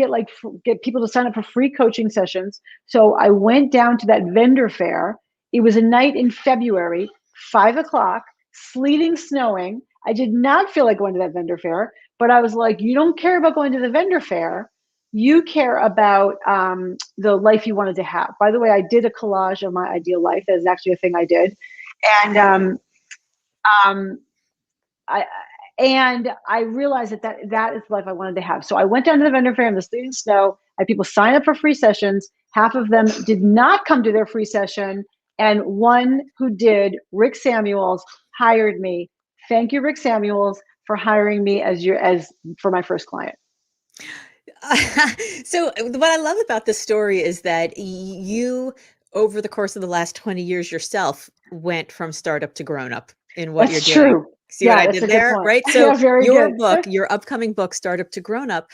S2: get people to sign up for free coaching sessions. So I went down to that vendor fair. It was a night in February, 5:00, sleeting, snowing. I did not feel like going to that vendor fair, but I was like, you don't care about going to the vendor fair. You care about the life you wanted to have. By the way, I did a collage of my ideal life. That is actually a thing I did. And I realized that is the life I wanted to have. So I went down to the vendor fair in the sleet and snow. I had people sign up for free sessions. Half of them did not come to their free session. And one who did, Rick Samuels, hired me. Thank you, Rick Samuels, for hiring me as for my first client.
S1: So what I love about this story is that you, over the course of the last 20 years yourself, went from startup to grown up in what you're doing.
S2: True.
S1: See what I did there, right? So your upcoming book, Startup to Grown Up,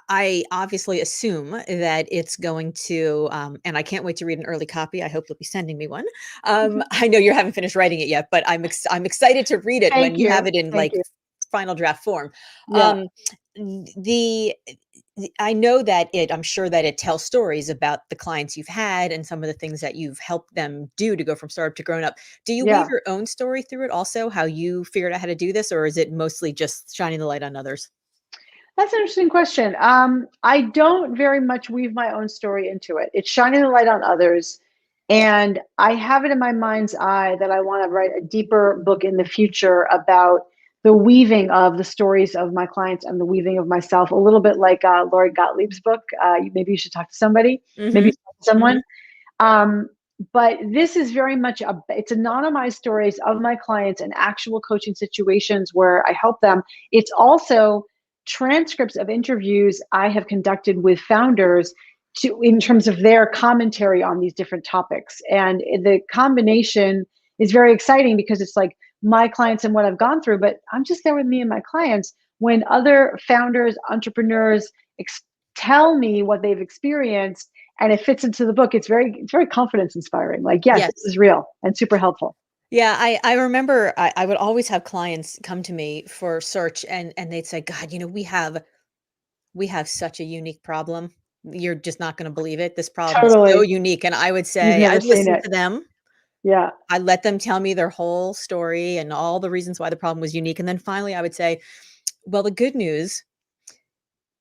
S1: I obviously assume that it's going to, and I can't wait to read an early copy. I hope you'll be sending me one. I know you haven't finished writing it yet, but I'm excited to read it when you have it in final draft form. I know that I'm sure that it tells stories about the clients you've had and some of the things that you've helped them do to go from startup to grown up. Do you weave your own story through it also, how you figured out how to do this, or is it mostly just shining the light on others?
S2: That's an interesting question. I don't very much weave my own story into it. It's shining the light on others. And I have it in my mind's eye that I want to write a deeper book in the future about the weaving of the stories of my clients and the weaving of myself, a little bit like Laura Gottlieb's book. Maybe you should talk to somebody, maybe talk to someone. But this is very much it's anonymized stories of my clients and actual coaching situations where I help them. It's also transcripts of interviews I have conducted with founders in terms of their commentary on these different topics. And the combination is very exciting because it's like my clients and what I've gone through, but I'm just there with me and my clients when other founders, entrepreneurs tell me what they've experienced and it fits into the book. It's very confidence inspiring. Like, yes, this is real and super helpful.
S1: Yeah, I remember I would always have clients come to me for search and they'd say, "God, we have such a unique problem. You're just not gonna believe it. This problem is so
S2: Totally.
S1: unique." And I would
S2: You've
S1: say
S2: never
S1: I'd
S2: seen
S1: listen
S2: it.
S1: to them.
S2: Yeah.
S1: I let them tell me their whole story and all the reasons why the problem was unique, and then finally I would say, "Well, the good news."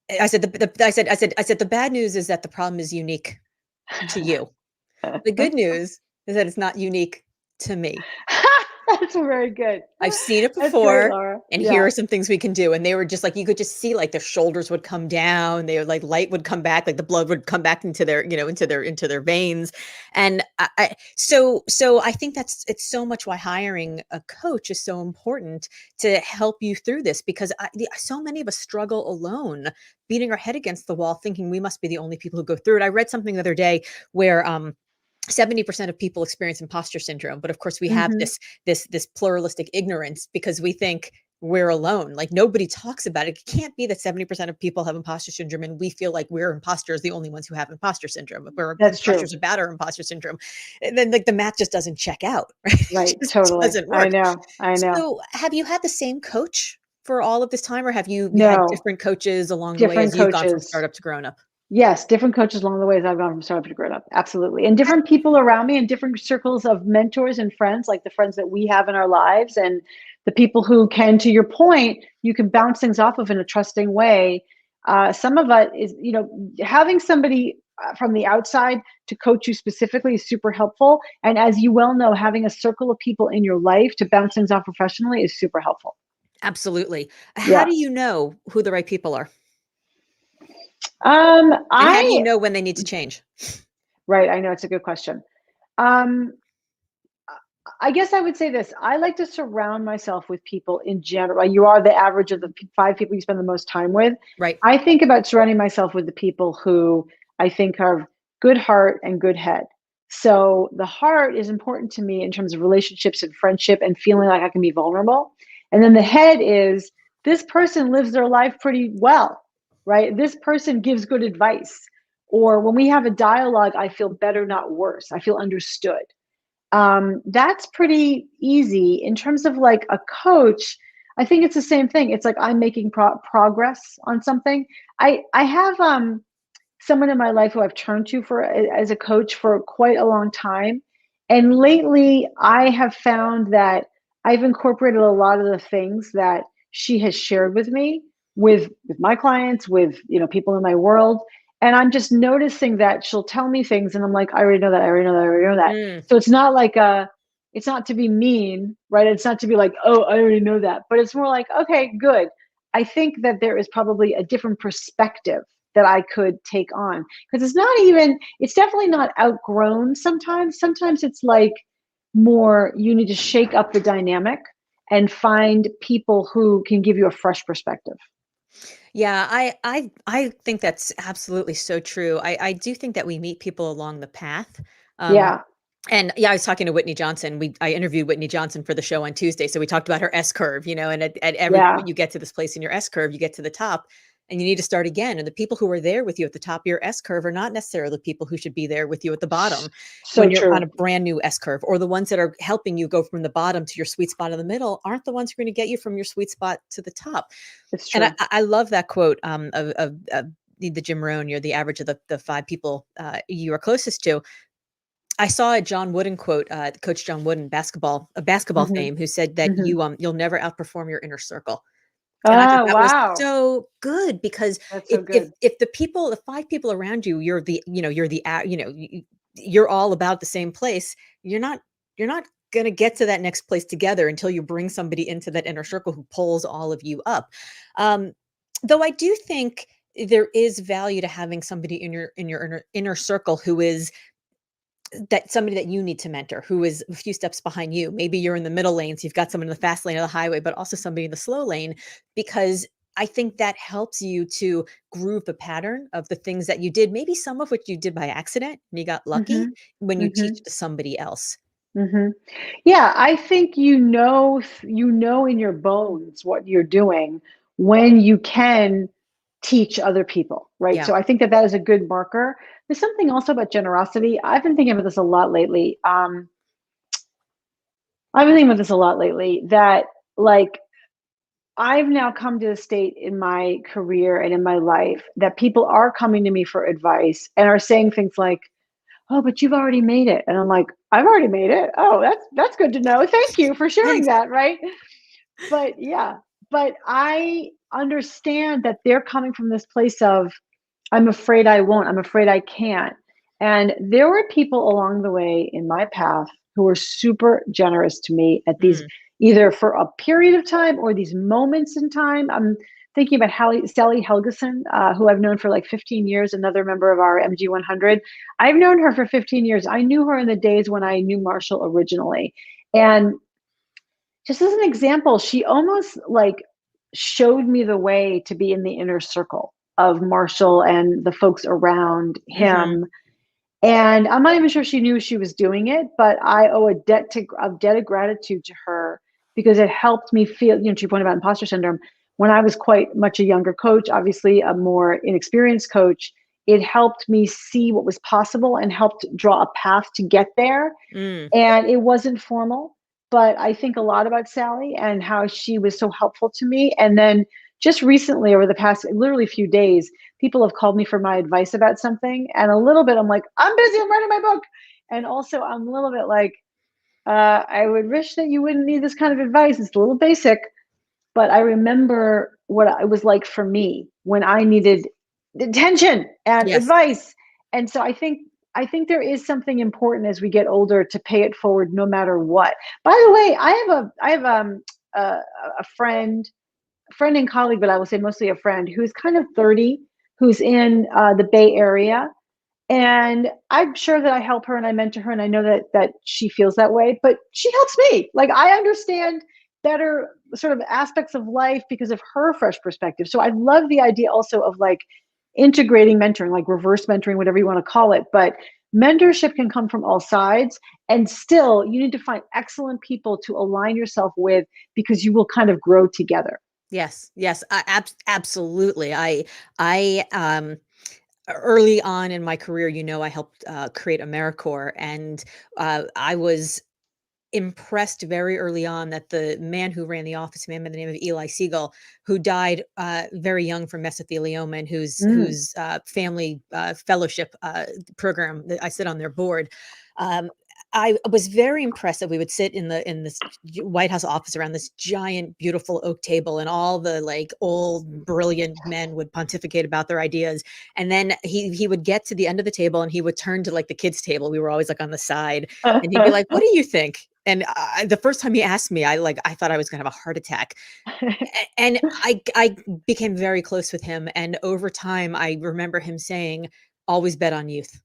S1: I said, "The bad news is that the problem is unique to you. The good news is that it's not unique to me.
S2: That's very good.
S1: I've seen it
S2: That's great,
S1: before,
S2: Laura.
S1: and here
S2: Yeah.
S1: are some things we can do." And they were just like, you could just see like their shoulders would come down, they would like light would come back, like the blood would come back into their, into their veins. And so I think it's so much why hiring a coach is so important to help you through this because so many of us struggle alone, beating our head against the wall, thinking we must be the only people who go through it. I read something the other day where 70% of people experience imposter syndrome, but of course we have
S2: Mhm.
S1: this pluralistic ignorance because we think we're alone. Like nobody talks about it. It can't be that 70% of people have imposter syndrome and we feel like we're imposters, the only ones who have imposter syndrome. If we're
S2: That's true.
S1: imposters about our imposter syndrome, and then like the math just doesn't check out, right? It
S2: Right.
S1: just
S2: Totally.
S1: doesn't
S2: I
S1: work.
S2: know. I know.
S1: So have you had the same coach for all of this time, or have you had
S2: No,
S1: different coaches along the way
S2: different
S1: as you've gone from
S2: coaches.
S1: startup to grown up?
S2: Yes, different coaches along the way as I've gone from startup to grown up. Absolutely. And different people around me and different circles of mentors and friends, like the friends that we have in our lives and the people who can, to your point, you can bounce things off of in a trusting way. Some of it is, having somebody from the outside to coach you specifically is super helpful. And as you well know, having a circle of people in your life to bounce things off professionally is super helpful.
S1: Absolutely. How
S2: Yeah.
S1: do you know who the right people are? And how do you
S2: I
S1: know when they need to change?
S2: Right. I know it's a good question. Um, I guess I would say this. I like to surround myself with people in general. You are the average of the five people you spend the most time with.
S1: Right.
S2: I think about surrounding myself with the people who I think are good heart and good head. So the heart is important to me in terms of relationships and friendship and feeling like I can be vulnerable. And then the head is this person lives their life pretty well, right? This person gives good advice. Or when we have a dialogue, I feel better, not worse. I feel understood. That's pretty easy. In terms of like a coach, I think it's the same thing. It's like I'm making progress on something. I have someone in my life who I've turned to for as a coach for quite a long time, and lately I have found that I've incorporated a lot of the things that she has shared with me with my clients, with people in my world, and I'm just noticing that she'll tell me things, and I'm like, I already know that, I already know that, I already know that.
S1: Mm.
S2: So it's not like it's not to be mean, right? It's not to be like, oh, I already know that, but it's more like, okay, good. I think that there is probably a different perspective that I could take on because it's definitely not outgrown sometimes. Sometimes it's like more, you need to shake up the dynamic and find people who can give you a fresh perspective.
S1: Yeah, I think that's absolutely so true. I do think that we meet people along the path. Um,
S2: Yeah.
S1: and yeah, I was talking to Whitney Johnson. I interviewed Whitney Johnson for the show on Tuesday. So we talked about her S curve, and at every
S2: Yeah.
S1: point you get to this place in your S curve, you get to the top and you need to start again. And the people who are there with you at the top of your S curve are not necessarily the people who should be there with you at the bottom
S2: So
S1: when you're on
S2: true.
S1: a brand new S curve, or the ones that are helping you go from the bottom to your sweet spot in the middle aren't the ones who are going to get you from your sweet spot to the top.
S2: It's
S1: And I
S2: true.
S1: I love that quote, of the Jim Rohn, "You're the average of the 5 people, you are closest to." I saw a John Wooden quote, Coach John Wooden, basketball
S2: Hmm.
S1: fame, who said that
S2: Hmm.
S1: you'll never outperform your inner circle. And I thought
S2: Oh,
S1: that was
S2: wow.
S1: so good because
S2: That's so
S1: if
S2: good.
S1: the 5 people around you, you're the a you're all about the same place, you're not gonna get to that next place together until you bring somebody into that inner circle who pulls all of you up. Um, though I do think there is value to having somebody in your inner circle who is that somebody that you need to mentor, who is a few steps behind you. Maybe you're in the middle lane, so you've got someone in the fast lane of the highway, but also somebody in the slow lane, because I think that helps you to groove the pattern of the things that you did, maybe some of which you did by accident and you got lucky
S2: Hmm.
S1: when you teach
S2: Hmm.
S1: it to somebody else.
S2: Hmm. Yeah, I think you know in your bones what you're doing when you can teach other people, right?
S1: Yeah.
S2: So I think that that is a good marker. There's something also about generosity. I've been thinking about this a lot lately. I've been thinking about this a lot lately, that like I've now come to a state in my career and in my life that people are coming to me for advice and are saying things like, "Oh, but you've already made it." And I'm like, "I've already made it. Oh, that's good to know. Thank you for sharing
S1: Thanks.
S2: that." Right? But yeah, but I understand that they're coming from this place of, I'm afraid I won't. I'm afraid I can't. And there were people along the way in my path who were super generous to me at these,
S1: Mm,
S2: either for a period of time or these moments in time. I'm thinking about Sally Helgeson, who I've known for like 15 years, another member of our MG 100. I've known her for 15 years. I knew her in the days when I knew Marshall originally. And just as an example, she almost like showed me the way to be in the inner circle of Marshall and the folks around
S1: mhm.
S2: him. And I'm not even sure she knew she was doing it, but I owe a debt of gratitude to her, because it helped me feel, to your point about imposter syndrome, when I was quite much a younger coach, obviously a more inexperienced coach, it helped me see what was possible and helped draw a path to get there.
S1: Mm,
S2: And it wasn't formal, but I think a lot about Sally and how she was so helpful to me. And then just recently, over the past literally few days, people have called me for my advice about something. And a little bit, I'm like, I'm busy, I'm writing my book. And also, I'm a little bit like, I would wish that you wouldn't need this kind of advice. It's a little basic, but I remember what it was like for me when I needed attention and
S1: yes.
S2: advice. And so I think there is something important as we get older to pay it forward no matter what. By the way, I have a, a friend and colleague, but I will say mostly a friend, who's kind of 30, who's in the Bay Area, and I'm sure that I help her and I mentor her, and I know that she feels that way, but she helps me. Like, I understand better sort of aspects of life because of her fresh perspective. So I love the idea also of like integrating mentoring, like reverse mentoring, whatever you want to call it. But mentorship can come from all sides, and still you need to find excellent people to align yourself with, because you will kind of grow together.
S1: Yes, yes, absolutely. I early on in my career, I helped create AmeriCorps, and I was impressed very early on that the man who ran the office, a man by the name of Eli Siegel, who died very young from mesothelioma, and
S2: Mm.
S1: whose family fellowship program that I sit on their board. Um, I was very impressed that we would sit in this White House office around this giant, beautiful oak table, and all the like old, brilliant men would pontificate about their ideas. And then he would get to the end of the table, and he would turn to like the kids' table. We were always like on the side, and he'd be like, "What do you think?" And the first time he asked me, I thought I was gonna have a heart attack. And I became very close with him, and over time, I remember him saying, "Always bet on youth.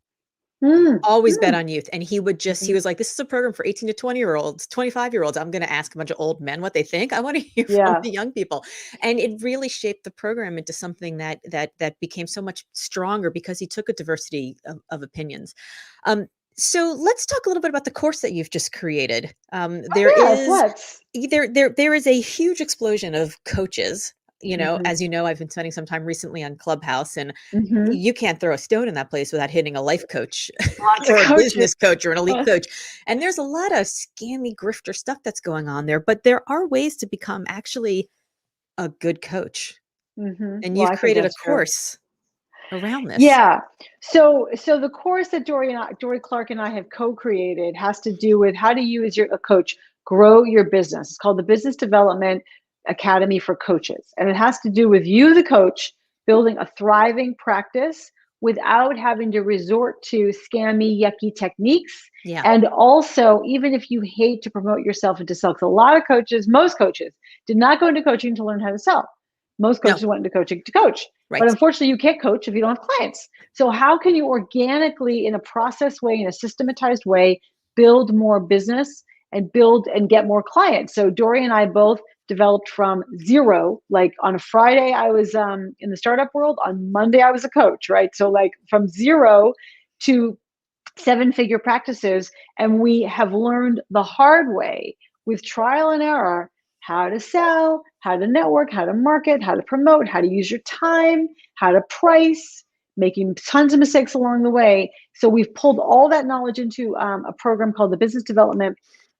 S2: Mm,
S1: Always bet
S2: mm,
S1: on youth." And he
S2: mhm.
S1: was like, "This is a program for 18 to 20-year-olds, 25-year-olds. I'm gonna ask a bunch of old men what they think. I wanna hear from
S2: Yeah.
S1: the young people." And it really shaped the program into something that became so much stronger because he took a diversity of opinions. Um, so let's talk a little bit about the course that you've just created. There
S2: Oh, yes,
S1: is
S2: let's.
S1: there is a huge explosion of coaches.
S2: Mhm,
S1: As you know, I've been spending some time recently on Clubhouse, and
S2: mhm.
S1: you can't throw a stone in that place without hitting a life coach
S2: Lots of
S1: or a
S2: coaches.
S1: business coach or an elite coach. And there's a lot of scammy grifter stuff that's going on there, but there are ways to become actually a good coach.
S2: Mhm.
S1: And
S2: Well,
S1: you've
S2: I think
S1: created a
S2: that's true.
S1: course around this.
S2: Yeah. So the course that Dory Clark and I have co-created has to do with how to you as a coach grow your business. It's called the Business Development Academy for Coaches. And it has to do with you, the coach, building a thriving practice without having to resort to scammy, yucky techniques.
S1: Yeah.
S2: And also, even if you hate to promote yourself and to sell, because a lot of coaches, most coaches, did not go into coaching to learn how to sell. Most
S1: No.
S2: coaches went into coaching to coach. But
S1: Right.
S2: unfortunately, you can't coach if you don't have clients. So, how can you organically, in a process way, in a systematized way, build more business and build and get more clients? So, Dory and I both developed from zero. Like on a Friday, I was in the startup world. On Monday, I was a coach, right? So, like from zero to seven-figure practices. And we have learned the hard way with trial and error how to sell, how to network, how to market, how to promote, how to use your time, how to price, making tons of mistakes along the way. So we've pulled all that knowledge into a program called the Business Development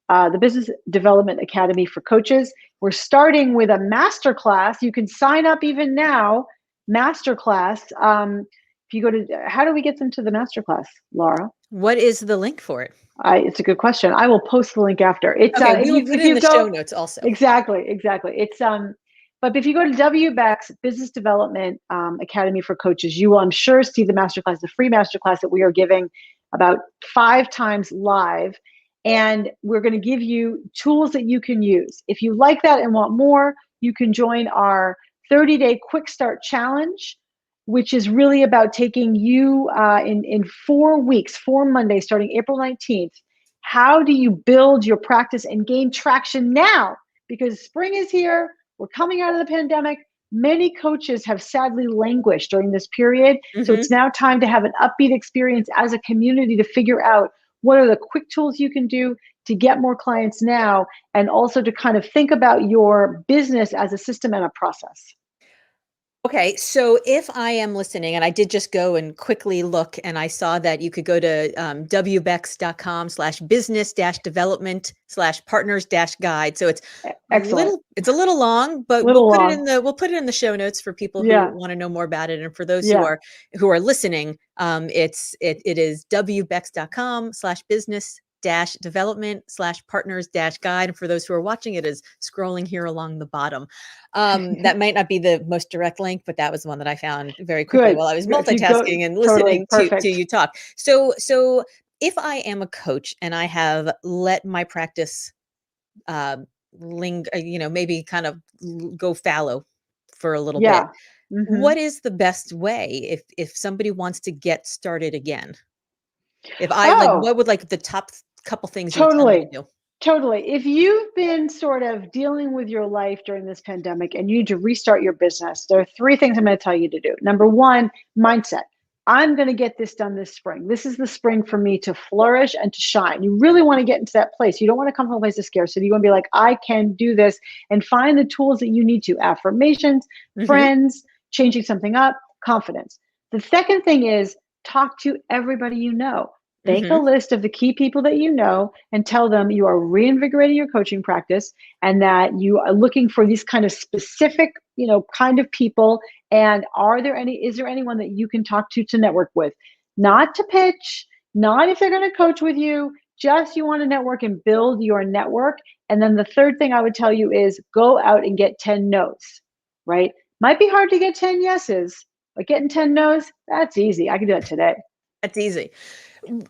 S2: the Business Development Academy for Coaches. We're starting with a masterclass. You can sign up even now, masterclass. If you go to, how do we get them to the masterclass, Laura?
S1: What is the link for it?
S2: It's a good question. I will post the link after. It's
S1: Okay, we will put it in the show notes also.
S2: Exactly. It's but if you go to WBEC's Business Development Academy for Coaches, you will, I'm sure, see the masterclass, the free masterclass that we are giving about 5 times live. And we're going to give you tools that you can use. If you like that and want more, you can join our 30-day quick start challenge, which is really about taking you in 4 weeks, 4 Mondays, starting April 19th. How do you build your practice and gain traction now? Because spring is here. We're coming out of the pandemic. Many coaches have sadly languished during this period. So it's now time to have an upbeat experience as a community to figure out what are the quick tools you can do to get more clients now, and also to kind of think about your business as a system and a process.
S1: Okay, so if I am listening, and I did just go and quickly look, and I saw that you could go to wbex.com/business-development/partners-guide. So it's
S2: Excellent.
S1: it's a little long, but
S2: Little
S1: we'll
S2: long.
S1: put it in the show notes for people who
S2: Yeah.
S1: want to know more about it. And for those
S2: Yeah.
S1: who are listening, it is wbex.com/business-development/partners-guide. And for those who are watching, it is scrolling here along the bottom. That might not be the most direct link, but that was the one that I found very quickly
S2: Good.
S1: while I was
S2: If you go,
S1: multitasking and
S2: totally
S1: listening to
S2: perfect.
S1: you talk. So if I am a coach and I have let my practice maybe kind of go fallow for a little bit,
S2: Yeah. Mm-hmm.
S1: what is the best way if somebody wants to get started again? If I what would the top couple things you would tell me to do?
S2: Totally. If you've been sort of dealing with your life during this pandemic and you need to restart your business, there are 3 things I'm going to tell you to do. Number 1, mindset. I'm going to get this done this spring. This is the spring for me to flourish and to shine. You really want to get into that place. You don't want to come from a place of scarcity. You want to be like, I can do this, and find the tools that you need to. Affirmations, friends, changing something up, confidence. The second thing is talk to everybody you know. Make a list of the key people that you know and tell them you are reinvigorating your coaching practice and that you are looking for these kind of specific, kind of people. And is there anyone that you can talk to network with? Not to pitch, not if they're going to coach with you, just you want to network and build your network. And then the third thing I would tell you is go out and get 10 no's, right? Might be hard to get 10 yeses, but getting 10 no's, that's easy. I can do that today.
S1: That's easy.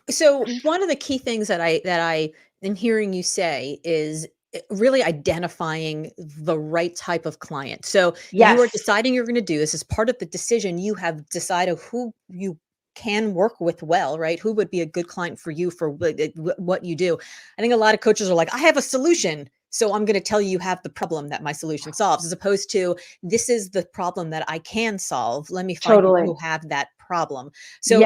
S1: So one of the key things that I am hearing you say is really identifying the right type of client. So you are deciding you're going to do this as part of the decision. You have decided who you can work with well, right? Who would be a good client for you for what you do. I think a lot of coaches are like, I have a solution, so I'm going to tell you have the problem that my solution solves, as opposed to this is the problem that I can solve. Let me find people who have that problem. So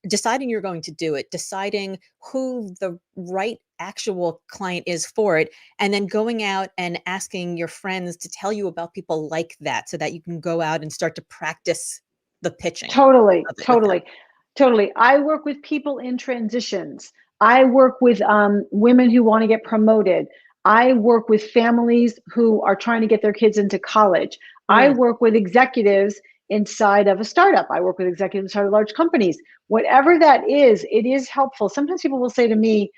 S1: deciding you're going to do it, deciding who the right actual client is for it, and then going out and asking your friends to tell you about people like that so that you can go out and start to practice the pitching.
S2: Totally. I work with people in transitions. I work with women who want to get promoted. I work with families who are trying to get their kids into college. I work with executives inside of a startup. I work with executives inside of large companies. Whatever that is, it is helpful. Sometimes people will say to me,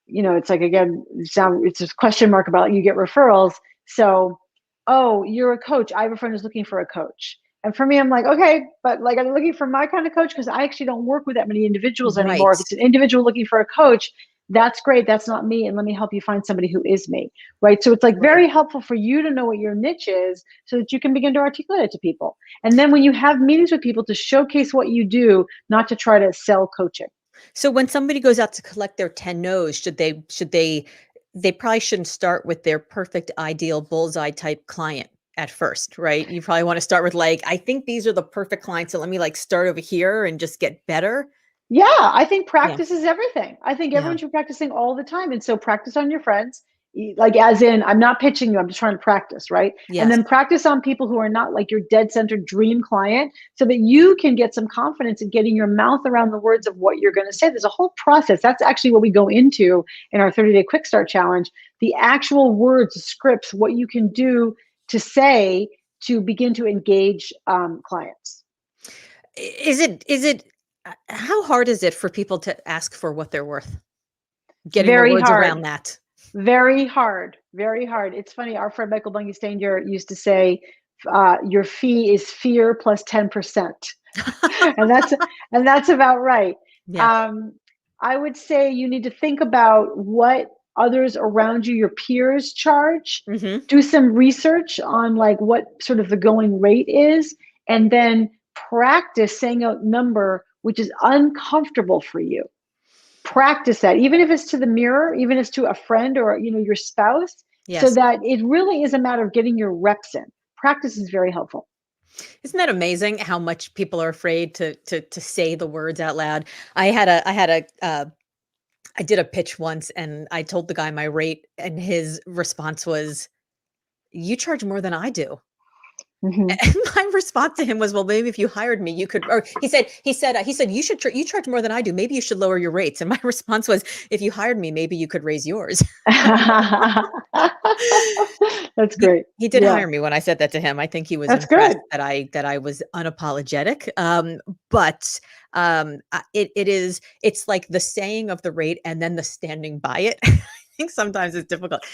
S2: it's like, again, it's a question mark about you get referrals. So, oh, you're a coach. I have a friend who's looking for a coach. And for me, I'm like, okay, but like, I'm looking for my kind of coach because I actually don't work with that many individuals anymore. If it's an individual looking for a coach, that's great. That's not me. And let me help you find somebody who is me. Right. So it's like very helpful for you to know what your niche is so that you can begin to articulate it to people. And then when you have meetings with people, to showcase what you do, not to try to sell coaching.
S1: So when somebody goes out to collect their 10 no's, they probably shouldn't start with their perfect ideal bullseye type client at first, right? You probably want to start with I think these are the perfect clients. So let me start over here and just get better.
S2: Yeah, I think practice is everything. I think everyone should be practicing all the time. And so practice on your friends like as in, I'm not pitching you, I'm just trying to practice, right? And
S1: Yes.
S2: then practice on people who are not like your dead center dream client, so that you can get some confidence in getting your mouth around the words of what you're going to say. There's a whole process. That's actually what we go into in our 30-day quick start challenge. The actual words, scripts, what you can do to say to begin to engage clients.
S1: How hard is it for people to ask for what they're worth? Getting the
S2: Very
S1: words
S2: hard.
S1: around that.
S2: Very hard, very hard. It's funny. Our friend Michael Bungy-Stanger used to say, "Your fee is fear plus 10%," and that's about right.
S1: Yeah.
S2: I would say you need to think about what others around you, your peers, charge.
S1: Mm-hmm.
S2: Do some research on like what sort of the going rate is, and then practice saying a number which is uncomfortable for you. Practice that, even if it's to the mirror, even if it's to a friend or your spouse, so
S1: Yes.
S2: that it really is a matter of getting your reps in. Practice is very helpful.
S1: Isn't that amazing how much people are afraid to say the words out loud? I did a pitch once and I told the guy my rate and his response was, "You charge more than I do."
S2: Mhm.
S1: And my response to him was, "Well, maybe if you hired me, you could," or he said, you charge more than I do. Maybe you should lower your rates. And my response was, "If you hired me, maybe you could raise yours."
S2: That's
S1: He
S2: great.
S1: he did
S2: Yeah,
S1: hire me when I said that to him. I think he was
S2: that's
S1: impressed
S2: good.
S1: that I was unapologetic. It's like the saying of the rate and then the standing by it. I think sometimes it's difficult.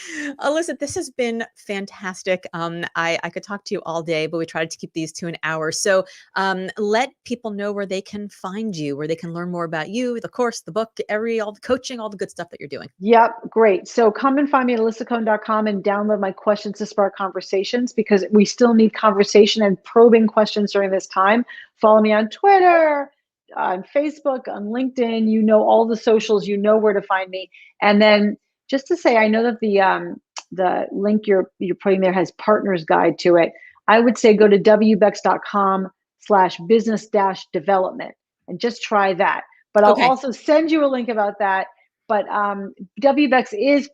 S1: Alyssa, this has been fantastic. I could talk to you all day, but we tried to keep these to an hour. So let people know where they can find you, where they can learn more about you, the course, the book, all the coaching, all the good stuff that you're doing.
S2: Yep, great. So come and find me at alisacohn.com and download my Questions to Spark Conversations, because we still need conversation and probing questions during this time. Follow me on Twitter, on Facebook, on LinkedIn. You know all the socials. You know where to find me. And then just to say, I know that the link you're putting there has partner's guide to it. I would say go to wbex.com/business-development and just try that. But I'll
S1: Okay.
S2: also send you a link about that. But WBEX is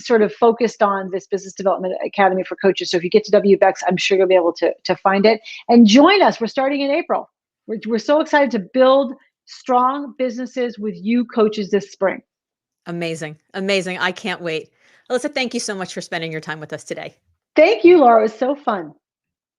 S2: sort of focused on this Business Development Academy for coaches. So if you get to WBEX, I'm sure you'll be able to find it and join us. We're starting in April. We're so excited to build strong businesses with you coaches this spring.
S1: Amazing. Amazing. I can't wait. Alyssa, thank you so much for spending your time with us today.
S2: Thank you, Laura. It was so fun.